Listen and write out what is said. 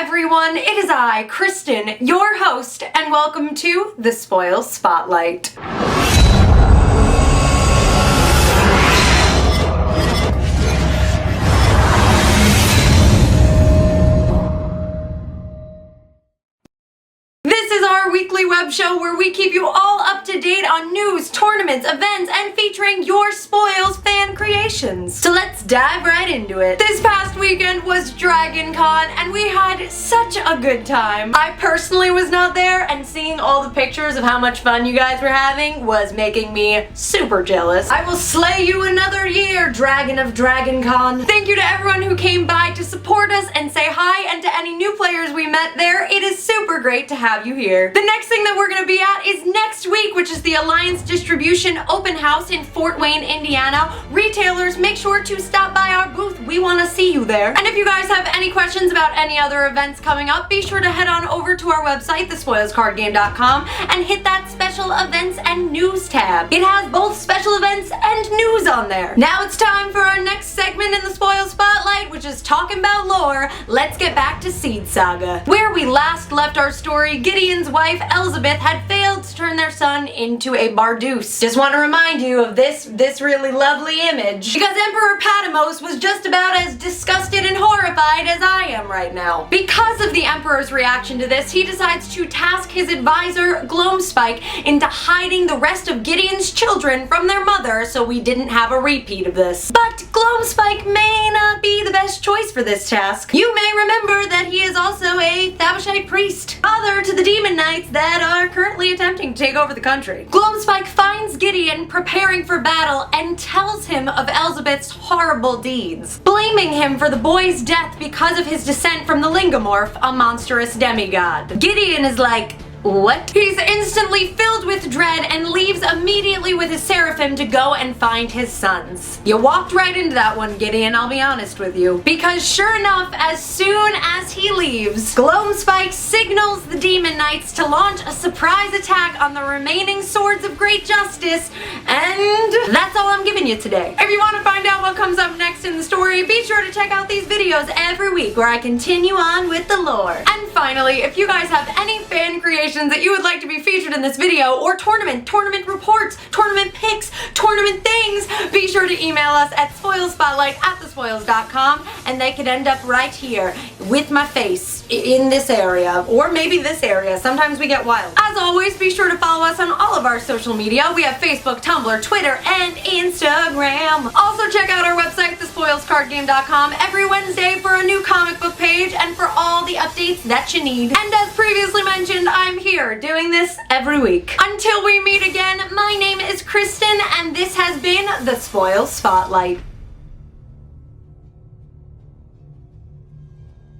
everyone, it is I, Kristen, your host, and welcome to the Spoil Spotlight. This is our weekly web show where we keep you all up to date on news, tournaments, events, and featuring your Spoils fan creations. So let's dive right into it. This past weekend was DragonCon and we had such a good time. I personally was not there, and seeing all the pictures of how much fun you guys were having was making me super jealous. I will slay you another year, Dragon of DragonCon. Thank you to everyone who came by to support us and say hi, and to any new players we met there. It is super great to have you here. The next thing that we're gonna be at is next week, which is the Alliance Distribution Open House in Fort Wayne, Indiana. Retailers, make sure to stop by our booth. We want to see you there. And if you guys have any questions about any other events coming up, be sure to head on over to our website, thespoilscardgame.com, and hit that special events and news tab. It has both special events and news on there. Now it's time for our next segment in the Spoil Spotlight, which is talking about lore. Let's get back to Seed Saga. Where we last left our story, Gideon's wife Elizabeth had failed to turn their son into a Bardoose. Just want to remind you of this really lovely image, because Emperor Patamos was just about as disgusted and horrified as I am right now. Because of the Emperor's reaction to this, he decides to task his advisor Gloamspike into hiding the rest of Gideon's children from their mother so we didn't have a repeat of this. But Gloamspike may not be the best choice for this task. You may remember that he is also a Thabashite priest, father to the demon knights that are currently attempting to take over the country. Gloamspike finds Gideon preparing for battle and tells him of Elizabeth's horrible deeds, blaming him for the boy's death because of his descent from the Lingomorph, a monstrous demigod. Gideon is like, what? He's instantly filled with dread and leaves immediately with his seraphim to go and find his sons. You walked right into that one, Gideon, I'll be honest with you. Because sure enough, as soon as he leaves, Gloamspike signals the demon knights to launch a surprise attack on the remaining swords of great justice, and that's all I'm giving you today. If you want to find out what comes up next in the story, be sure to check out these videos every week where I continue on with the lore. And finally, if you guys have any fan creations that you would like to be featured in this video, or tournament reports, tournament pics, tournament things, be sure to email us at spoilspotlight@thespoils.com, and they could end up right here with my face in this area, or maybe this area. Sometimes we get wild. As always, be sure to follow us on all of our social media. We have Facebook, Tumblr, Twitter, and Instagram. Also check out our website, thespoilscardgame.com, every Wednesday for a new comic book page and for all the updates that you need. And as previously mentioned, I'm here doing this every week. Until we meet again, my name is Kristen, and this has been the Spoil Spotlight.